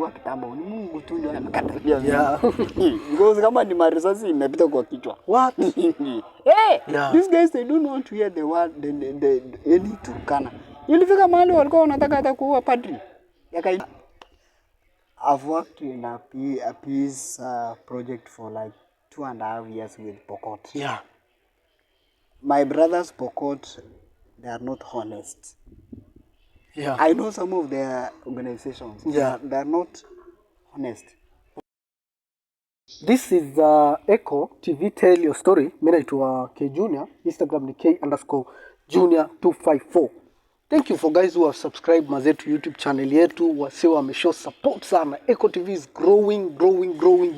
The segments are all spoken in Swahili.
aliua kitambo. Ni Mungu tu ndio amekatalia. Yeah. Because kama ni marisasi imepita kwa kichwa. What? Hey, these guys they don't want to hear the word the any Turkana. Ilifika mahali walikuwa wanataka hata kuua padri. I've worked in a peace project for like 2.5 years with Pokot. Yeah. My brothers Pokot, they are not honest. Yeah. I know some of their organizations. Yeah. They are not honest. This is Ekal TV Tell Your Story. Mimi naitwa K Junior. Instagram ni K_Junior254. Thank you for guys who have subscribed mazetu YouTube channel yetu. Wase wameshow support sana. Ekal TV is growing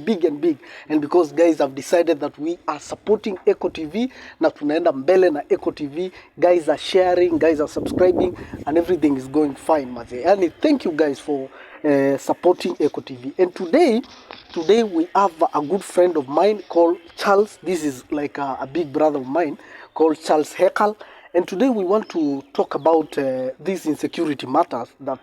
big and big. And because guys have decided that we are supporting Ekal TV na tunaenda mbele na Ekal TV, guys are sharing, guys are subscribing and everything is going fine maze. And thank you guys for supporting Ekal TV. And today we have a good friend of mine called Charles. This is like a big brother of mine called Charles Ekal. And today we want to talk about these insecurity matters that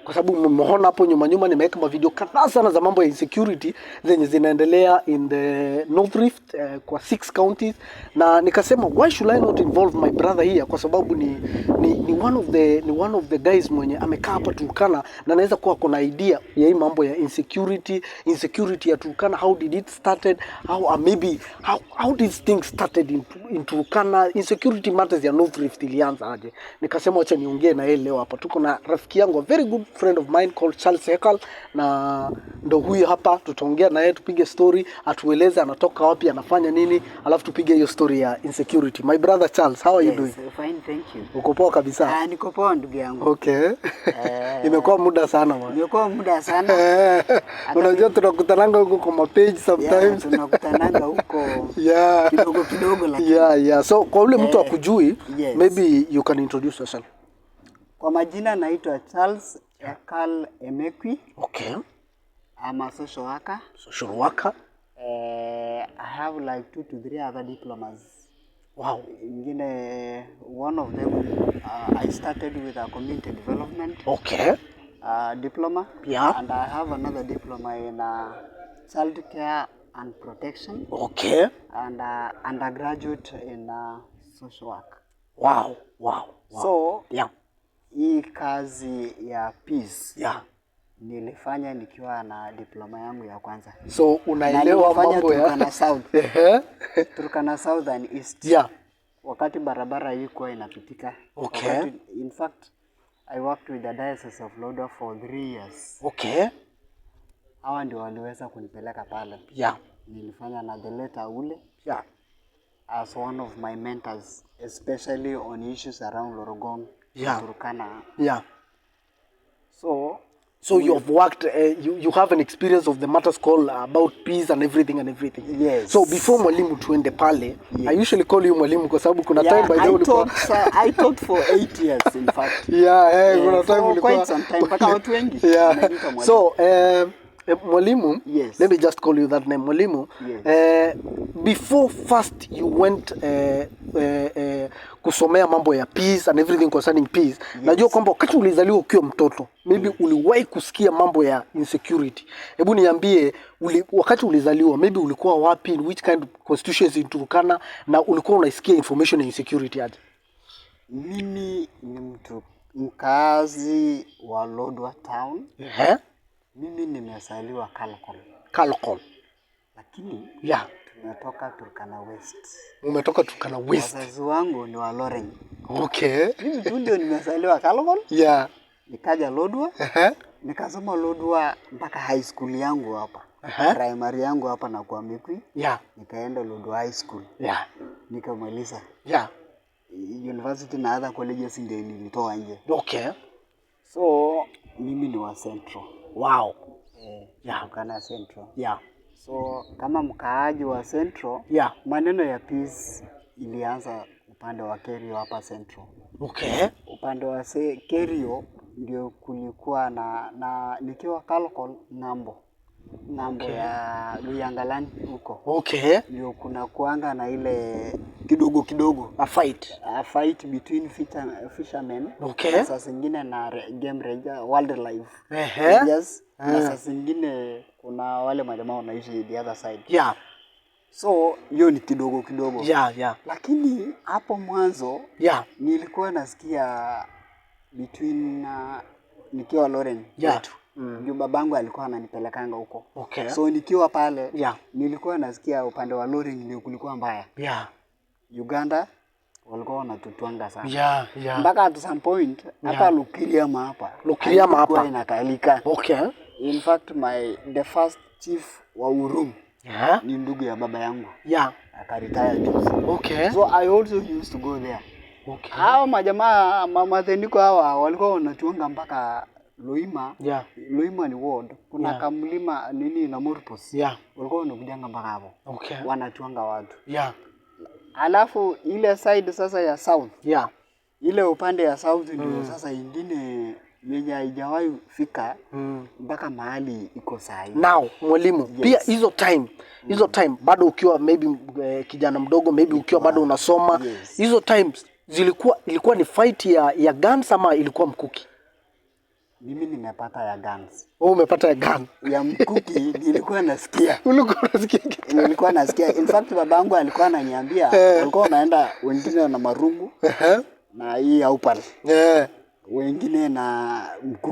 kwa sababu mmeona hapo nyuma nimeweka mavideo kadhaa sana za mambo ya insecurity zenye zinaendelea in the North Rift kwa 6 counties, na nikasema why should I not involve my brother here, kwa sababu ni one of the guys mwenye amekaa hapa Turkana na anaweza kuwa kuna idea ya hii mambo ya insecurity ya Turkana, how did it started, how these things started in Turkana, insecurity matters ya North Rift ilianza aje. Nikasema acha niongee na yeye leo hapa. Tuko na rafiki yangu, a very good friend of mine called Charles Ekal, na ndo huyu hapa. Tutaongea na yeye, tupige story, atueleze anatoka wapi, anafanya nini, alafu tupige hiyo story ya insecurity. My brother Charles, how are you doing? Fine, thank you. Uko poa kabisa? Niko poa ndugu yangu. Okay. Imekuwa muda sana bwana. Imekuwa muda sana. Unajua tunakutananga huko kwa mapage sometimes. Yeah, tunakutananga huko. Yeah. Kidogo lakini. Yeah. So kwa ule mtu akujui, yes. Maybe you can introduce yourself. Kwa majina naitwa Charles Ekal Emekwi. Okay. I'm a social worker. I have like 2 to 3 other diplomas. Wow. One of them I started with a community development. Okay. Diploma. Yeah. And I have another diploma in child care and protection. Okay. And undergraduate in social work. Wow. So, yeah. Hii kazi ya peace. Yeah. Nilifanya nikiwa na diploma yangu ya kwanza. So unaelewa mambo ya Turkana South. Turkana South and East. Yeah. Wakati barabara ilikuwa inapitika. Okay. In fact, I worked with the Diocese of Lodwar for 3 years. Okay. Hawa ndio waliweza kunipeleka pale. Yeah. Nilifanya na the letter ule. Yeah. As one of my mentors, especially on issues around Lorogon. Yeah. Turkana. Yeah. So you have worked, you have an experience of the matters called about peace and everything. Yes. So before mwalimu tuende pale, yes. I usually call you mwalimu kwa sababu kuna time by the way I taught for 8 years in fact. Yeah, kuna time ulikuwa quite some time mpaka watu wengi. Yeah. So mwalimu, yes. Let me just call you that name, mwalimu. Yes. Before first you went kusomea mambo ya peace and everything concerning peace. Yes. Najua kwamba wakati ulizaliwa ukiwa mtoto, maybe uliwahi kusikia mambo ya insecurity. Hebu niambie, wakati ulizaliwa maybe ulikuwa wapi, in which kind of constituency in Turkana, na ulikuwa unaisikia information ya insecurity aje? Mimi ni mkazi wa Lodwar town. Yeah. Mimi nimezaliwa Kalokol. Lakini yeah, tumetoka Turkana West. Umetoka Turkana West. Wazazi wangu ni wa Loren. Okay. Mimi tu ndio nimezaliwa Kalokol. Yeah. Nikaja Lodwar. Nikasoma Lodwar mpaka high school yangu hapa. Primary yangu hapa na kwa Mikwi. Yeah. Nikaenda Lodwar High School. Yeah. Nikamaliza. Yeah. University na other colleges ndio nilitoa nje. Okay. So mimi ni wa Central. Wow. Yeah. Turkana Central. Yeah. So kama mkaaji wa Central, yeah, maneno ya peace ilianza upande wa Kerio hapa Central. Okay. Upande wa Kerio ndio kulikuwa na nikiwa Kalokol ng'ambo. Ng'ambo ya Luyangaland huko. Okay. Ndio kuna kuanga na ile kidogo. A fight between fishermen. Okay. Na saa zingine na game ranger, wildlife. Yes. Na saa zingine kuna wale majamaa wanaishi the other side. Yeah. So hiyo ni kidogo. Yeah. Lakini hapo mwanzo nilikuwa nasikia between nikiwa Loren wetu. Ndio babangu alikuwa ananipelekanga huko. Okay. So nikiwa pale nilikuwa nasikia upande wa Loren ndio kulikuwa mbaya. Uganda walikuwa wanatutwanga sana. Yeah. Mpaka at some point hapa Lukiriama hapa inakalika. Okay. In fact the first chief wa Urum ni ndugu ya baba yangu. Akaretire juzi. Okay. So I also used to go there. Okay. Hao majamaa mama thendiko hawa walikuwa wanatuanga mpaka Loima. Loima ni ward. Kuna kamlima nini na Morpos. Walikuwa wanakujanga mpaka hapo. Okay. Wanatuanga watu. Alafu ile side sasa ya south. Ile upande ya south ndio sasa ingine yenye haijawahi fika mpaka mahali iko sahi. Now, mwalimu, pia hizo time bado ukiwa maybe kijana mdogo, maybe ukiwa bado unasoma, hizo times ilikuwa ni fight ya guns ama ilikuwa mkuki? Mimi nimepata ya guns. Umepata ya gun? Ya mkuki nilikuwa nasikia. Ulikuwa unasikia? Nilikuwa nasikia. In fact babangu alikuwa ananiambia walikuwa wanaenda wengine na marungu na hii aupal. Wengine na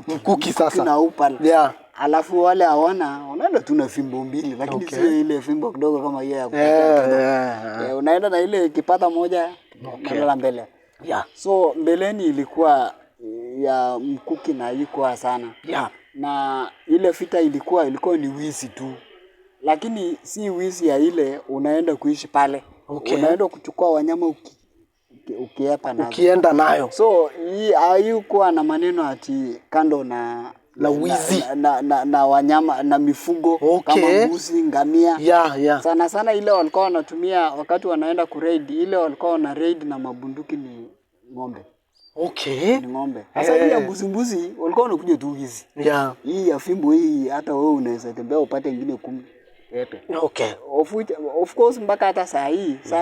mkuki sasa na upal. Alafu wale unaenda tu na fimbo mbili lakini sio ile fimbo kidogo kama hiyo ya kukata. Unaenda na ile kipata moja na mbele. So mbeleni ilikuwa ya mkuki na ilikuwa sana. Na ile vita ilikuwa ni wizi tu. Lakini si wizi ya ile unaenda kuishi pale. Unaenda kuchukua wanyama ukiepa nazo. Ukienda nayo. So hii haikuwa na maneno ati kando na wizi na wanyama na mifugo kama mbuzi, ngamia. Sana ile walikuwa wanatumia wakati wanaenda kuraid, ile walikuwa wana raid na mabunduki ni ng'ombe. Ni ng'ombe. Sasa ile mbuzi walikuwa wanakuja tu hizi. Hii ya fimbo hii hata wewe unaweza tembea upate ingine 10. Of course mpaka hata saa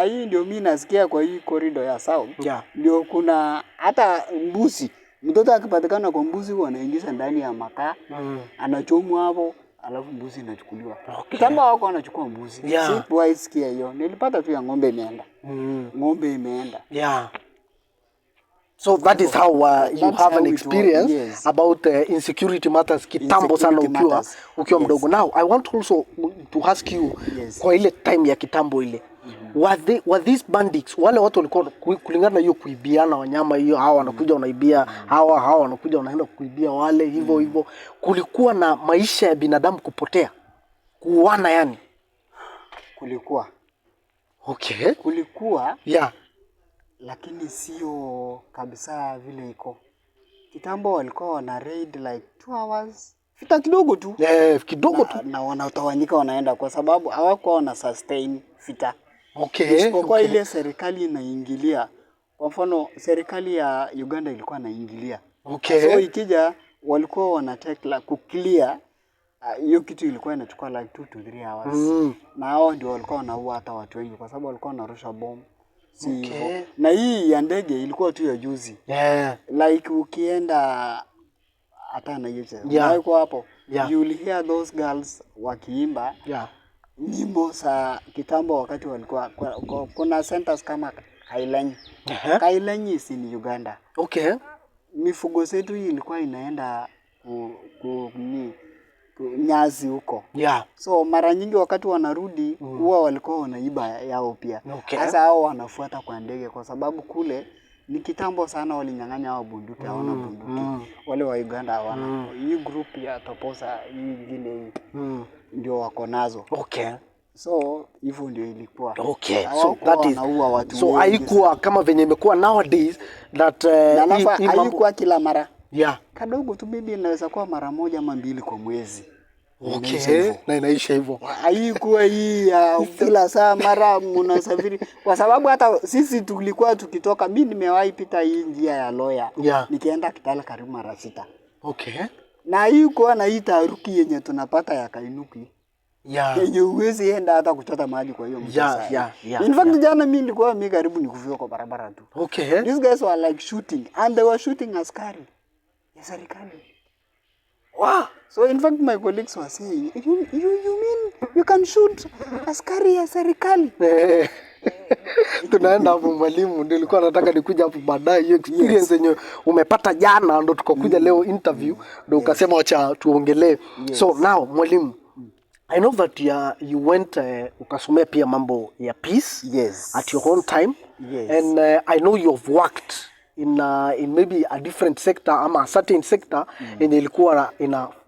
hii ndio mimi nasikia kwa hii corridor ya south. Ndio kuna hata mbuzi. Mtoto akipatikana kwa mbuzi wanaingiza ndani ya makaa. Anachomwa hapo, alafu mbuzi inachukuliwa. Kama wako wanachukua mbuzi. Sikuwahi sikia hiyo. Nilipata tu ya ng'ombe imeenda. Ng'ombe imeenda. So that is how you have an experience about insecurity matters kitambo sana ukiwa mdogo. Now I want also to ask you kwa ile time ya kitambo ile. Were these bandits wale watu walikuwa kulingana na hiyo kuibiana wanyama hiyo, hawa wanakuja wanaibia hawa wanakuja wanaenda kuibia wale hivyo kulikuwa na maisha ya binadamu kupotea, kuuana yani? Kulikuwa. Kulikuwa. Lakini sio kabisa vile iko. Kitambo walikuwa wana raid like 2 hours. Fita kidogo tu. Kidogo tu. Na wanatawanyika wanaenda kwa sababu hawakuwa wana sustain fita. Isipokuwa ile serikali inaingilia. Kwa mfano serikali ya Uganda ilikuwa inaingilia. So ikija walikuwa wana take kuclear hiyo kitu ilikuwa inachukua like 2 to 3 hours. Na hao ndio walikuwa wanaua hata watu wengi kwa sababu walikuwa wanarusha bomu. Na hii ya ndege ilikuwa tu ya juzi. Like ukienda hata na hiyo hapo hapo. You will hear those girls wakiimba. Nyimbo za kitambo wakati walikuwa kuna centers kama Kailanyi. Kailanyi is in Uganda. Mifugo zetu hii ilikuwa inaenda nyazi huko. So mara nyingi wakati wanarudi huwa walikuwa wanaiba yao pia. Sasa hao wanafuata kwa ndege kwa sababu kule ni kitambo sana walinyang'anya hao bunduki, hawana bunduki. Wale wa Uganda hawana. Hii group ya Toposa hii nyingine ndio wako nazo. So hivyo ndio ilikuwa. So that is so haikuwa kama venye imekuwa nowadays that haikuwa kila mara. Kadogo tu bibi inaweza kuwa mara moja ama 2 kwa mwezi. Na inaisha hivyo. Haikuwa hii kila saa mara mnasafiri kwa sababu hata sisi tulikuwa tukitoka, mimi nimewahi pita hii njia ya Loya. Nikienda Kitale karibu mara 6. Na hii kwa na hii taharuki yenye tunapata ya Kainuki. Yenye uwezi enda hata kuchota maji kwa hiyo mto. In fact jana mimi nilikuwa karibu nikufia kwa barabara tu. Okay. These guys were like shooting and they were shooting askari. Ya serikali. Wow. So in fact my colleagues were saying, you mean you can shoot askari ya serikali? Tunaenda hapo mwalimu, nilikuwa nataka nikuja hapo baadaye hiyo experience yenyewe umepata jana ndo tukakuja leo interview ndo ukasema acha tuongelee. So now mwalimu, I know that you went ukasomea pia mambo ya peace at your own time. And I know you've worked in maybe a different sector ama a certain sector yenye ilikuwa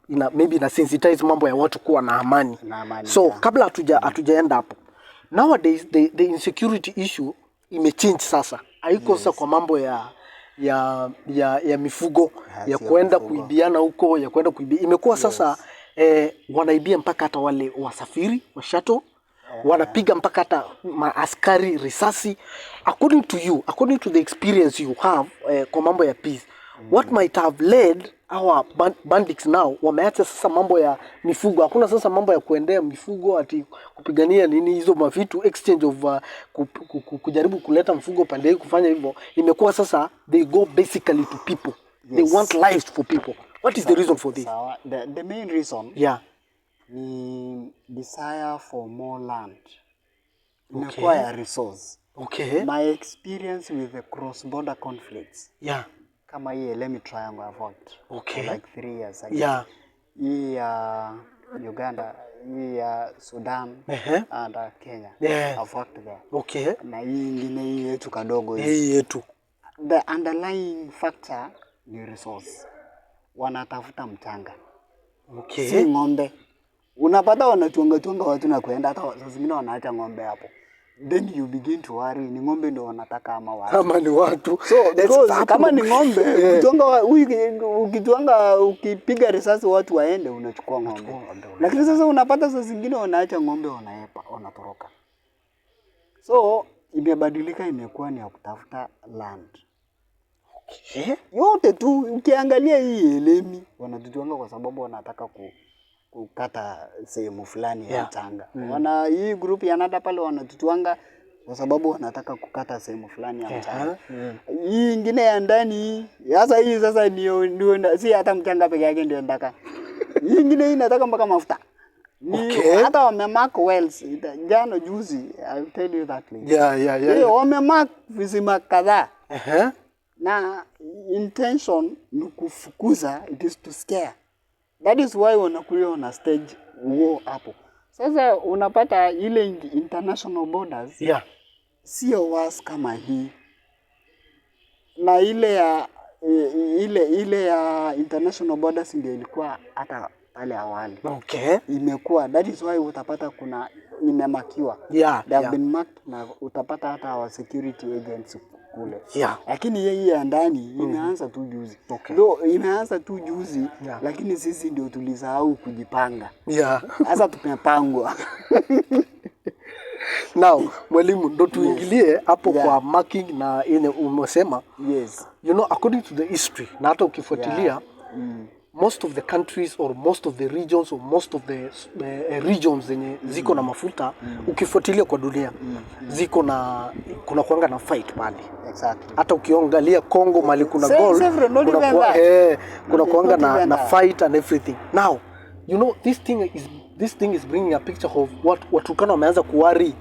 maybe na sensitize mambo ya watu kuwa na amani. So kabla hatujaenda hapo, nowadays the insecurity issue imechange sasa. Haiko sasa kwa mambo ya mifugo ya kwenda kuibiana huko, ya kwenda kuibia. Imekuwa sasa wanaibia mpaka hata wale wasafiri wa shuttle, wanapiga mpaka hata maaskari risasi. According to you, according to the experience you have kwa mambo ya peace, what might have led our bandits now wameacha sasa mambo ya mifugo? Hakuna sasa mambo ya kuendea mifugo ati kupigania nini hizo mavitu, exchange of kujaribu kuleta mfugo pande hii kufanya hivyo. Imekuwa sasa they go basically to people. They want lives for people. What is the reason for this? The main reason ni desire for more land. Imekuwa ya resource. My experience with the cross-border conflicts. Kama hii Elemi Triangle I've worked for like 3 years ago. Hii Uganda, hii Sudan and Kenya. I've worked there. Na hii ingine hii yetu kadogo hii. The underlying factor ni resource. Wanatafuta mchanga. Si ng'ombe. Unapata wanatuanga watu na kuenda hata saa zingine wanaacha ng'ombe hapo. Then you begin to worry, ni ng'ombe ndio wanataka ama watu. Kama ni watu. So because kama ni ng'ombe, ukituanga ukipiga risasi watu waende unachukua ng'ombe. Lakini sasa unapata saa zingine wanaacha ng'ombe wanaepa, wanatoroka. So imebadilika, imekuwa ni ya kutafuta land. Yote tu ukiangalia hii Elemi wanatutuanga kwa sababu wanataka kukata sehemu fulani ya mchanga. Wana hii group ya nada pale wanatutuanga kwa sababu wanataka kukata sehemu fulani ya mchanga. Hii ingine ya ndani sasa hii sasa ndio si hata mchanga peke yake ndio nataka. Hii ingine hii nataka mpaka mafuta. Hata wamemark wells jana juzi, I'll tell you that later. Wamemark visima kadhaa. Na intention ni kufukuza, it is to scare. That is why wanakuja wana stage war hapo. Sasa unapata ile international borders sio was kama hii. Na ile ya international borders ndio ilikuwa hata pale awali. Imekuwa, that is why utapata kuna imemakiwa. They have been marked na utapata hata wa security agents kule. Lakini yeye ya ndani imeanza tu juzi. Imeanza tu juzi, lakini sisi ndio tulisahau kujipanga. Sasa tumepangwa. Now, mwalimu ndo tuingilie hapo kwa marking na ile umesema. You know, according to the history, na hata ukifuatilia most of the countries or most of the regions or most of the regions zenye ziko na mafuta ukifuatilia kwa dunia ziko na kuna kuanga na fight pale. Hata ukiangalia Congo mali kuna gold kuna kuanga na fight and everything. Now, you know, this thing is bringing a picture of what Turkana wameanza kuwari.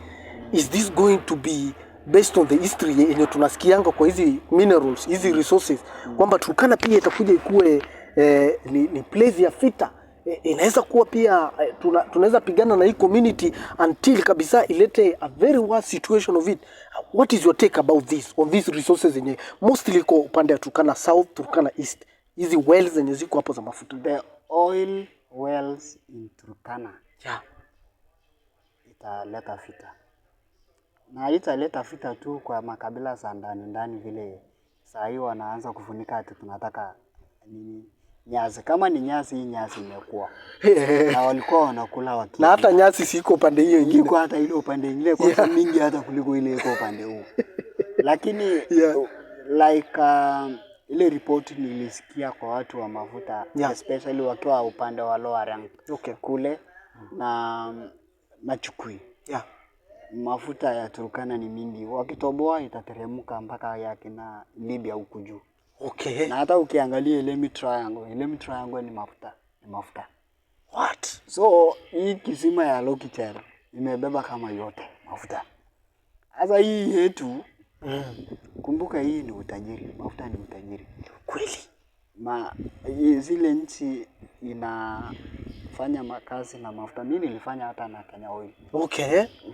Is this going to be based on the history yenye tunasikianga kwa hizi minerals, hizi resources, kwamba Turkana pia itakuja ikuwe ni place ya vita? Inaweza kuwa pia tunaweza pigana na hii community until kabisa ilete a very worse situation of it. What is your take about this, on these resources yenye mostly kwa upande ya Turkana South, Turkana East, hizi wells zenye ziko hapo za mafuta? The oil wells in Turkana italeta vita. Na italeta vita tu kwa makabila za ndani vile saa hii wanaanza kufunika ati tunataka nini nyasi. Kama ni nyasi, hii nyasi imekuwa. Na walikuwa wanakula wakati. Na hata nyasi siko upande hiyo ingine. Iko hata ile upande ingine kwa mingi hata kuliko ile iko upande huu. Lakini like ile report nilisikia kwa watu wa mafuta, especially wakiwa upande wa lower rank kule na Chukui. Mafuta ya Turkana ni mingi. Wakitoboa itateremka mpaka yake na Libya huku juu. Na hata ukiangalia ile triangle ni mafuta. What? So hii kisima ya Lokichar imebeba kama yote mafuta. Sasa hii yetu kumbuka hii ni utajiri, mafuta ni utajiri. Kweli. Zile nchi inafanya makazi na mafuta. Mimi nilifanya hata na Kenya Oil.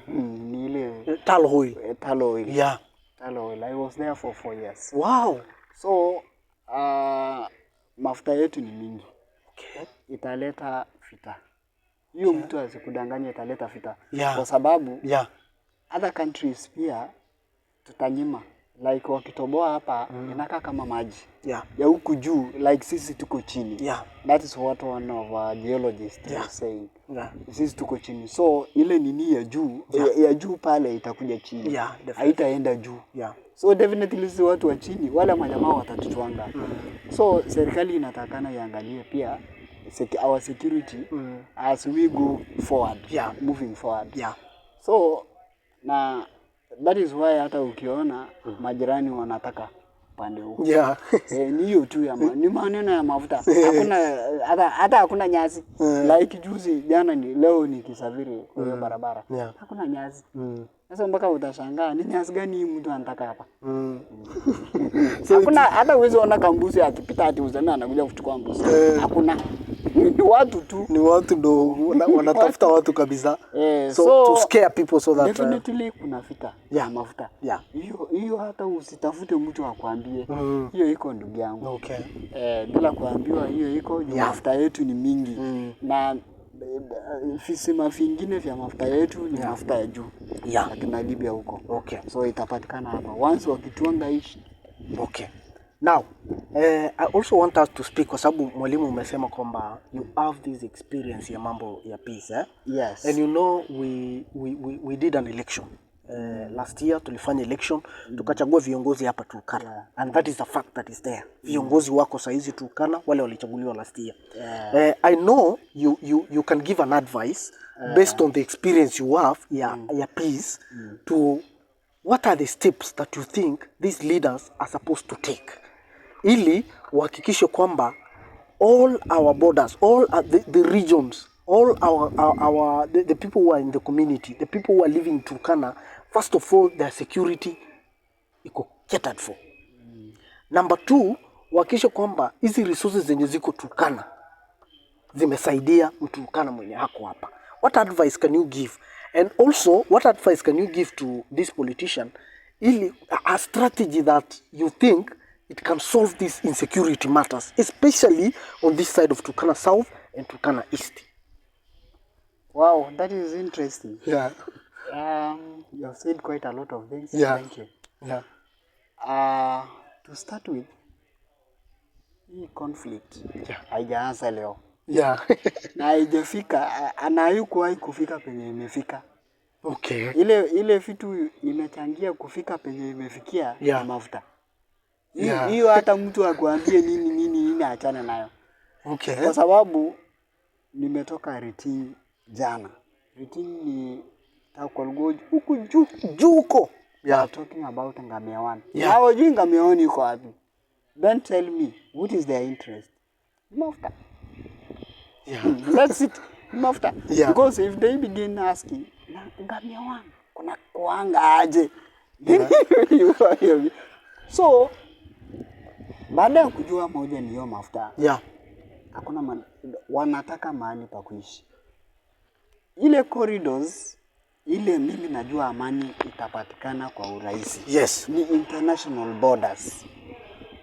Ni ile Tall oil. Tall oil. Yeah. Tall oil. I was there for 4 years. Wow. So mafuta yetu ni mingi. Italeta fita. Hiyo mtu asikudanganya italeta fita. Kwa sababu other countries pia tutanyima. Like wakitoboa hapa inakaa kama maji. Ya huku juu like sisi tuko chini. That is what one of our geologists is saying. Sisi tuko chini. So ile nini ya juu ya juu pale itakuja chini. Haitaenda juu. So definitely sisi watu wa chini wala majamaa watatuchwanga. So serikali inatakana iangalie pia our security as we go forward, moving forward. So na that is why hata ukiona majirani wanataka pande huko. Ni hiyo tu ni maneno ya mafuta. Hakuna hata hakuna nyasi. Like juzi jana leo nikisafiri kwa barabara. Hakuna nyasi. Sasa mpaka utashangaa ni nyasi gani mtu anataka hapa? Hakuna hata uwezo ona kambuzi akipita ati uzana anakuja kuchukua mbuzi. Hakuna. Ni watu tu. Ni watu ndo wanatafuta watu kabisa. So to scare people so that definitely kuna fita ya mafuta. Hiyo hata usitafute mtu akwambie. Hiyo iko ndugu yangu. Bila kuambiwa hiyo iko mafuta yetu ni mingi. Na visima vingine vya mafuta yetu ni mafuta ya juu. Lakini Libya huko. So itapatikana hapa once wakituanga ishi. Now, I also want us to speak kwa sababu mwalimu umesema kwamba you have this experience ya mambo ya peace, Yes. And you know we did an election. Last year tulifanya election, tukachagua viongozi hapa Turkana. And that is the fact that is there. Viongozi wako saizi Turkana wale walichaguliwa last year. I know you can give an advice based on the experience you have ya peace to what are the steps that you think these leaders are supposed to take ili uhakikishe kwamba all our borders, all the regions, all the people who are in the community, the people who are living in Turkana, first of all their security iko catered for. Number 2, uhakikishe kwamba hizi resources zenye ziko Turkana zimesaidia Mturkana mwenye hako hapa. What advice can you give? And also, what advice can you give to this politician ili a strategy that you think it can solve these insecurity matters, especially on this side of Turkana South and Turkana East? Wow, that is interesting. You have said quite a lot of things. Thank you. To start with, hii conflict haijaanza leo. Na haijafika, anayukuwahi kufika penye imefika. Ile vitu imechangia kufika penye imefikia na mafuta. Hiyo hata mtu akuambie nini achana nayo. Kwa sababu nimetoka Riti jana. Riti ni Takolgoji huku juu huko. Talking about Ngamia 1. Now juu Ngamia 1 iko wapi? Then tell me, what is their interest? Mafuta. That's it. Mafuta. Because if they begin asking, Ngamia 1 kuna kuanga aje? So baada ya kujua moja ni hiyo mafuta. Hakuna wanataka mahali pa kuishi. Ile corridors ile mimi najua amani itapatikana kwa urahisi. Ni international borders.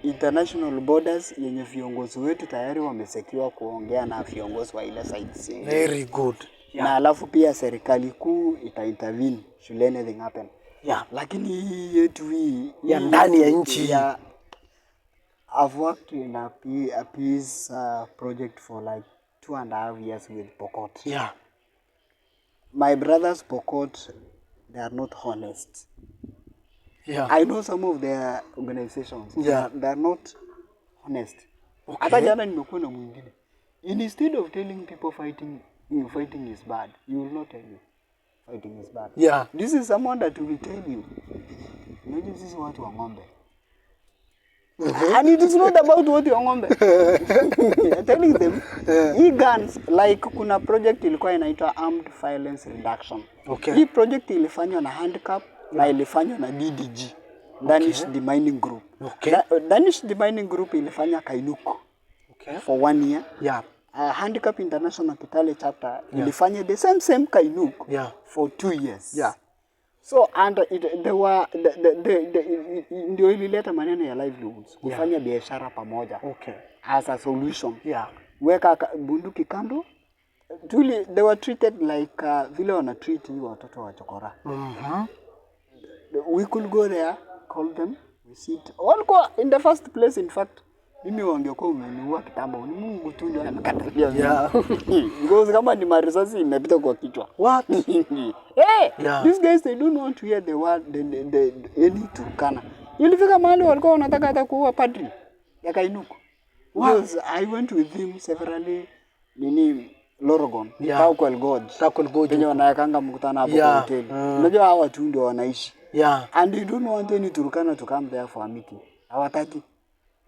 International borders yenye viongozi wetu tayari wamesekiwa kuongea na viongozi wa ile side. Very good. Na alafu pia serikali kuu ita-intervene should anything happen. Lakini hii yetu hii ya ndani ya nchi. I've worked in a peace project for like 2.5 years with Pokot. My brothers Pokot, they are not honest. I know some of their organizations. They are not honest. Okay. Hata jana nimekuwa na mwingine. Instead of telling people fighting is bad, you will not tell you fighting is bad. Yeah. This is someone that will tell you. Maybe this is what you are ngombe. And it is not about what you are ngombe. Telling them, e-guns, like kuna project ilikuwa inaitwa Armed Violence Reduction. Okay. Hii project ilifanywa na handicap na ilifanywa na DDG, Danish Demining Group. Okay. Danish Demining Group ilifanya Kainuk. Okay. For 1 year. Yeah. Handicap International Kitale chapter ilifanya the same Kainuk for 2 years. Yeah. So and ndio ilileta maneno ya livelihoods kufanya biashara pamoja. Okay. As a solution. Yeah. Weka bunduki kando. They were treated like vile wana treat watoto wa chokora. We could go there, call them, we sit. Walikuwa in the first place, in fact, mimi wangekuwa umeniua kitambo. Ni Mungu tu ndio anakatalia. Yeah. Because kama ni marisasi imepita kwa kichwa. What? Hey, these guys, they don't want to hear the word any Turkana. Ilifika mahali walikuwa wanataka hata kuua padri ya Kainuku. Because I went with him severally Lorogon, Takwel Gorge. Penye wanayakanga mkutana hapo kwa hoteli. Unajua hawa tu ndio wanaishi. Yeah. And they don't want any Turkana to come there for a meeting. Hawataki.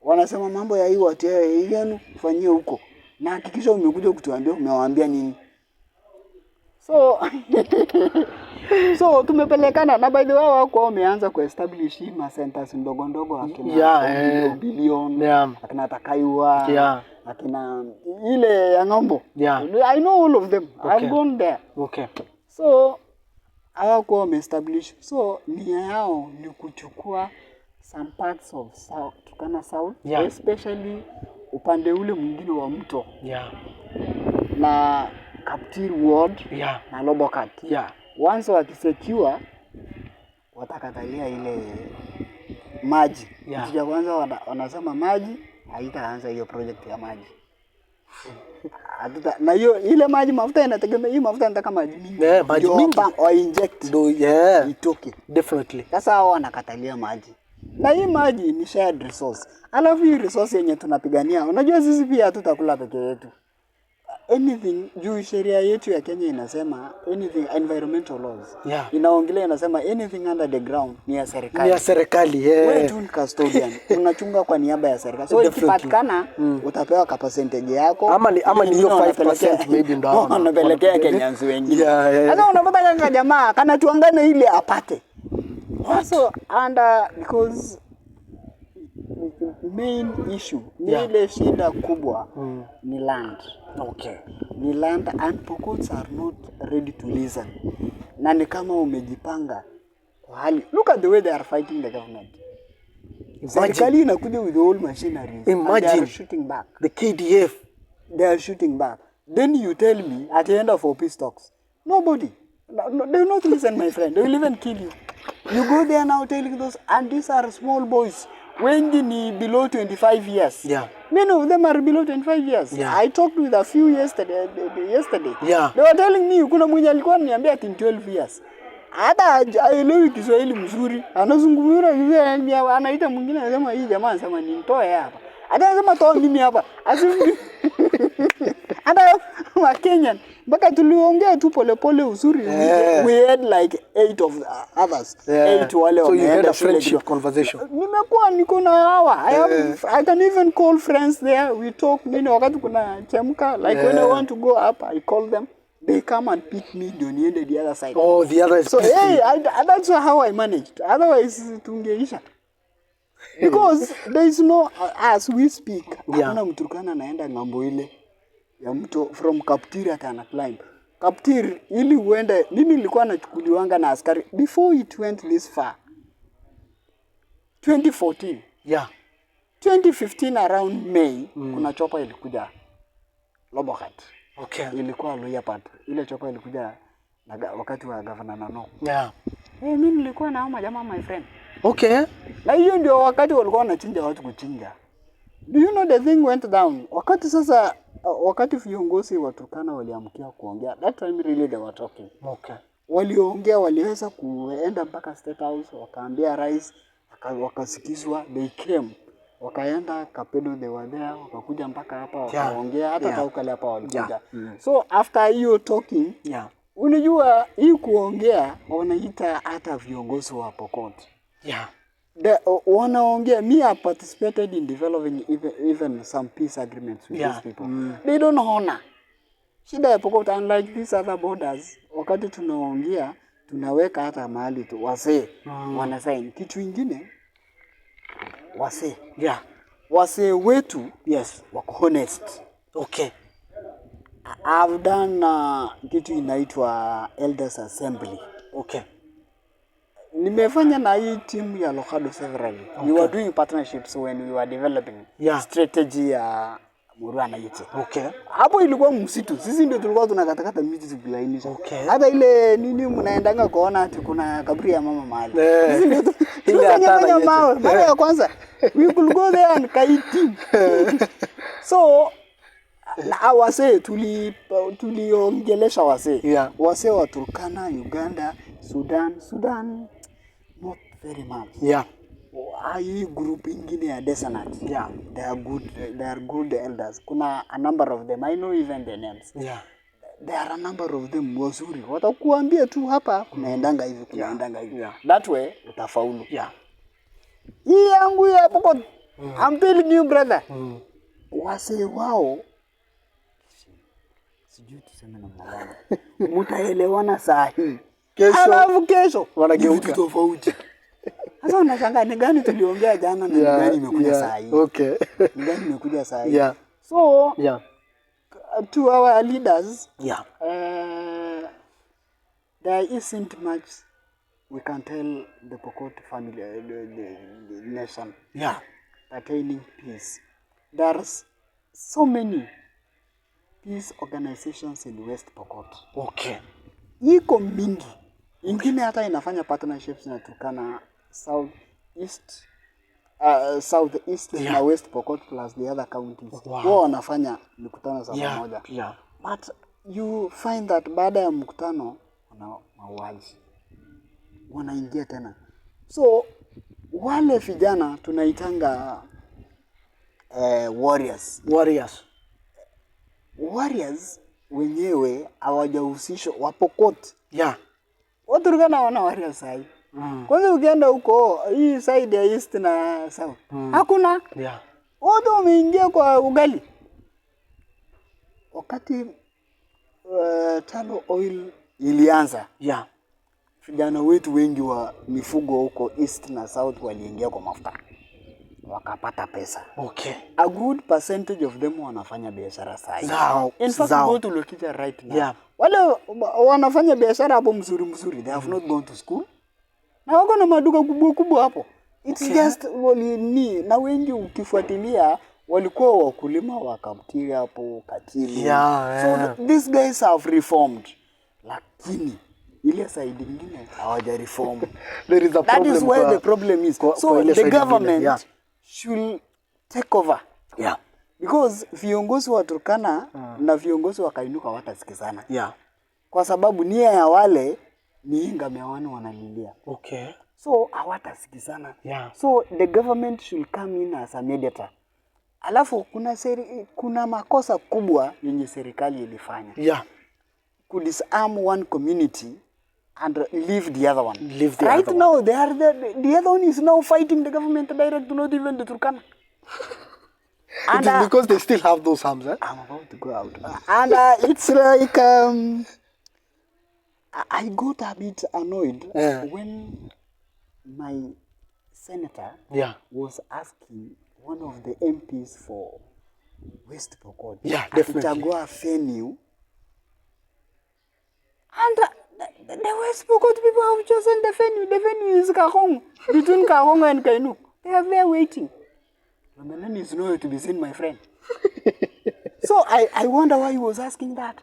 Wanasema mambo ya hii watu yenu fanyie huko. Na hakikisha umekuja kutuambia umewaambia nini. So tumepelekana na by the way wako wameanza kuestablish ma centers ndogo ndogo akina billion, akina Takaiwa, akina ile ya Ng'ombo. I know all of them. I've gone there. Okay. So hawako wameestablish. So nia yao ni kuchukua some parts of South, Turkana South, especially upande ule mwingine wa mto. Na Kaptir Ward na Lobokat. Once wakisecure watakatalia ile maji. Kitu cha kwanza wanasema maji haitaanza hiyo project ya maji. Na hiyo ile maji mafuta inategemea hii mafuta inataka maji mingi. Maji mingi au inject itoke. Definitely. Sasa hao wanakatalia maji. Na hii maji ni shared resource. Alafu hii resource yenye tunapigania, unajua sisi pia hatutakula peke yetu. Anything, juu sheria yetu ya Kenya inasema anything environmental laws. Inaongelea inasema anything under the ground ni ya serikali. Ni ya serikali, wewe tu ni custodian. Unachunga kwa niaba ya serikali. So ikipatikana utapewa ka percentage yako. Ama ni hiyo 5% maybe ndo hao. Unapelekea Kenyans wengine. Sasa unapata kanga jamaa kana tuangane ile apate. Also because main issue ile shida kubwa ni land. Okay. Ni land and Pokots are not ready to listen. Na ni kama umejipanga kwa hali. Look at the way they are fighting the government. Serikali inakuja with all machineries. Imagine they are shooting back. The KDF, they are shooting back. Then you tell me at the end of our peace talks, nobody. They will not listen, my friend. They will even kill you. You go there now telling those, and these are small boys. Wengi ni below 25 years. Many of them are below 25 years. I talked with a few yesterday. They were telling me, kuna mwenye alikuwa ananiambia ati 12 years. Hata haelewi Kiswahili mzuri. Anazungumza hivi anaita mwingine anasema hii jamaa anasema nimtoe hapa. Hata anasema toa mimi hapa. Hata wa Kenyan mpaka tuliongea tu polepole uzuri. We had like 8 of others. 8 wale so you had a friendship conversation. Nimekuwa niko na hawa. I can even call friends there. We talk nini wakati kuna chemka like when I want to go up I call them. They come and pick me ndio niende the other side. Oh, the other is so that's how I managed. Otherwise tungeisha. Because there is no as we speak. Hakuna Mturkana anaenda ngambo ile ya mto from Kaptir at an climb. Kaptir ili uende mimi nilikuwa nachukuliwanga na askari before it went this far. 2014. 2015 around May kuna chopa ilikuja Lobokat. Okay. Ilikuwa Loyapat. Ile chopa ilikuja wakati wa governor Nano. Mimi nilikuwa na hao jamaa my friend. Okay. Na hiyo ndio wakati walikuwa wanachinja watu kuchinja. Do you know the thing went down? Wakati viongozi wa Turkana waliamkia kuongea. That time really they were talking. Okay. Waliongea waliweza kuenda mpaka State House wakaambia rais wakasikizwa they came. wakaenda Kapedo, they were there, wakakuja mpaka hapa wakaongea, hata Taukale hapa walikuja. So after hiyo talking, unajua hii kuongea wanaita hata viongozi wa Pokot. Wanaongea, me I participated in developing even some peace agreements with these people. They don't honor. Shida ya Pokot, unlike these other borders, wakati tunaongea, tunaweka hata mahali tu wasee wanasign. Kitu ingine wasee. Wasee wetu wako honest. I've done kitu inaitwa Elders Assembly. Nimefanya na hii timu ya Lokado severally. We were doing partnerships when we were developing strategy ya Murua na Yete. Hapo ilikuwa msitu. Sisi ndio tulikuwa tunakatakata miti tukilainisha. Hata ile nini mnaendanga kuona ati kuna kaburi ya mama mahali. Sisi ndio tulifanya mawe. Mara ya kwanza we could go there and kaiti. So na wase tuliongelesha wase. Wase wa Turkana, Uganda, Sudan not very much. Hii group ingine ya Desanat. They are good elders. Kuna a number of them. I know even the names. There are a number of them wazuri. Watakuambia tu hapa kunaendanga hivi, kunaendanga hivi. That way utafaulu. Hii yangu ya Pokot. I'm telling you brother. Wase wao sijui tuseme na mwanadamu. Mtaelewana saa hii. Kesho wanageuka tofauti. Sasa unashangaa ni gani tuliongea jana na ni gani imekuja saa hii. Ni gani imekuja saa hii. So to our leaders, there isn't much we can tell the Pokot family, the nation, attaining peace. There's so many peace organizations in West Pokot. Iko mingi. Ingine hata inafanya partnerships na Turkana Southeast na West Pokot plus the other counties. Wao wanafanya mikutano za pamoja. But you find that baada ya mkutano wana mauaji. Wanaingia tena. So wale vijana tunaitanga warriors wenyewe hawajahusishwa wa Pokot. Waturkana wana warriors sahi. Kwanza ukienda huko hii side ya East na South. Hakuna. Wote wameingia kwa ugali. Wakati Talo Oil ilianza. Vijana wetu wengi wa mifugo huko East na South waliingia kwa mafuta. Wakapata pesa. A good percentage of them wanafanya biashara sahi. In fact, go to Lokita right now. Wale wanafanya biashara hapo mzuri. They have not gone to school. Na wako na maduka kubwa hapo. It's just walini na wengi ukifuatilia walikuwa wakulima wa Kamtiri hapo Katili. So these guys have reformed. Lakini ile side nyingine hawaja reform. There is a problem. That is where the problem is. So the government should take over. Because viongozi wa Turkana na viongozi wa Kainuka watasikizana. Kwa sababu nia ya wale ni ngamewani wanalilia. So hawatasikizana. So the government should come in as a mediator. Alafu kuna makosa kubwa yenye serikali ilifanya. Could disarm one community and leave the other one. Right now, the other one is now fighting the government direct, not even the Turkana. And, it is because they still have those arms, eh? I'm about to go out. And it's like, I got a bit annoyed when my senator was asking one of the MPs for West Pokot. Definitely. Venue. And the West Pokot people have chosen the venue. The venue is Kahong, between Kahong and Kainuk. They are there waiting. Ramanan is nowhere to be seen, my friend. So I wonder why he was asking that.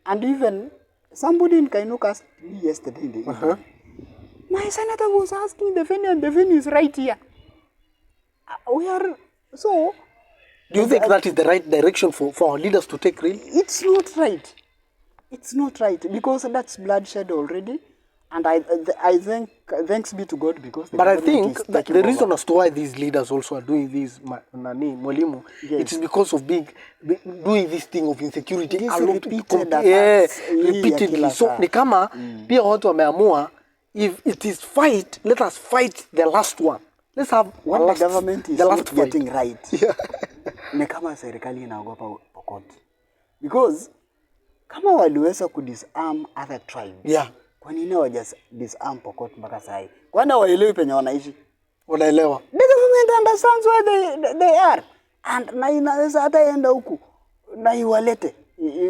And even somebody in Kainuk asked me yesterday in the evening, my senator was asking the venue, and the venue is right here. So... Do you think that is the right direction for our leaders to take, really? It's not right. It's not right because that's bloodshed already. And I think thanks be to God because the But I government think is that taking the over. reason as to why these leaders also are doing this, Mwalimu, Yes. it is because of doing this thing of insecurity This a lot, repeated attacks, hii ya repeatedly. kila So saa. ni kama pia watu wameamua, if it is fight, let us fight the last one. Let's have What the government is not fight. getting right. Yeah. Ni kama serikali inaogopa Pokot. Because kama waliweza kudisarm other tribes. Yeah. Kwa nini hawaja disarm Pokot mpaka sahi? Kwani hawaelewi penye wanaishi? Wanaelewa. The government understands where they are. And na inaweza hata enda huku na iwalete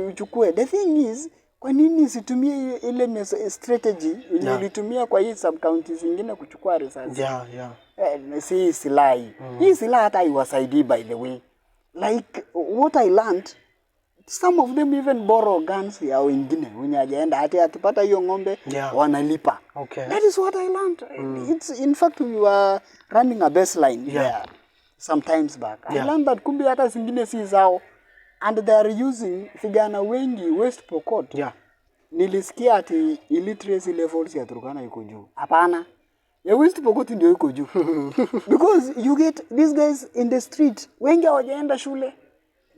ichukue. The thing is, kwa nini isitumie ile strategy ilitumia kwa hii sub counties zingine kuchukua resources? Yeah. Si silaha hii silaha hata iwasaidii, by the way. Like what I learned, some of them even borrow guns ya wengine wenye hajaenda, hata akipata hiyo ng'ombe wanalipa. Okay. That is what I learned. It's in fact we were running a baseline there sometimes back. I learned that kumbe hata zingine si zao, and they are using vijana wengi West Pokot. Nilisikia ati illiteracy levels ya Turkana iko juu. Hapana. Ya West Pokot ndio iko juu. Because you get these guys in the street, wengi hawajaenda shule.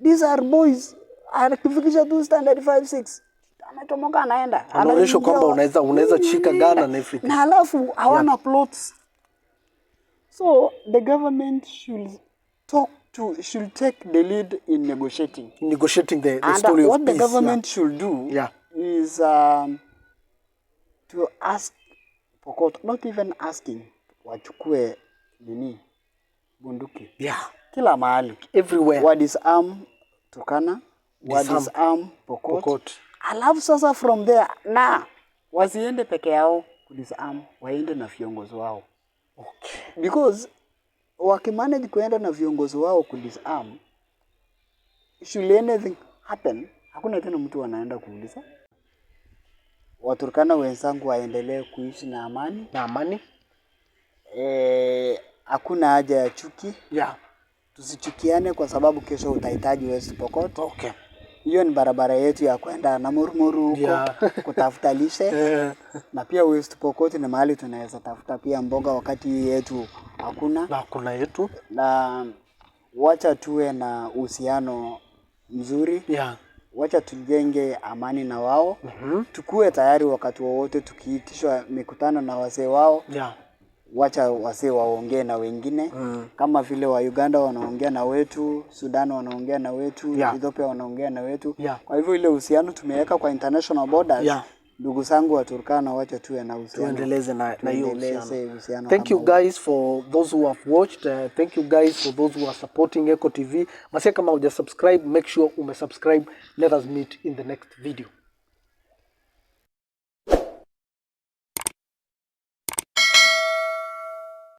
These are boys, akifikisha tu standard 5-6. Anatomoka anaenda. Anaonyesha kwamba unaweza shika Ghana na everything. Na halafu hawana plots. So the government should take the lead in negotiating. Negotiating the and story of what peace. The government should do is to ask Pokot, not even asking, wachukue nini bunduki. Kila mahali. Everywhere. What is Turkana, what is Pokot. Alafu sasa from there, na wasiende peke yao kudisarm, waende na viongozi wao. Okay. Because wakimanage kuenda na viongozi wao kudisarm, should anything happen, hakuna tena mtu anaenda kuuliza. Waturkana wenzangu waendelee kuishi na amani. Hakuna haja ya chuki. Tusichukiane kwa sababu kesho utahitaji West Pokot. Okay. Hiyo ni barabara yetu ya kwenda na Murmuru huko kutafuta lishe. Na pia West Pokot ni mahali tunaweza tafuta pia mboga wakati yetu hakuna. Na kuna yetu. Na wacha tuwe na uhusiano mzuri. Wacha tujenge amani na wao. Tukue tayari wakati wowote tukiitishwa mikutano na wazee wao. Wacha wazee waongee na wengine. Kama vile wa Uganda wanaongea na wetu, Sudan wanaongea na wetu, Ethiopia wanaongea na wetu. Kwa hivyo ile uhusiano tumeweka kwa international borders. Ndugu zangu wa Turkana, wacha tuwe na uhusiano. Tuendeleze na hiyo uhusiano. Thank you guys for those who have watched. Thank you guys for those who are supporting Eko TV. Mase kama huja subscribe, make sure umesubscribe. Let us meet in the next video.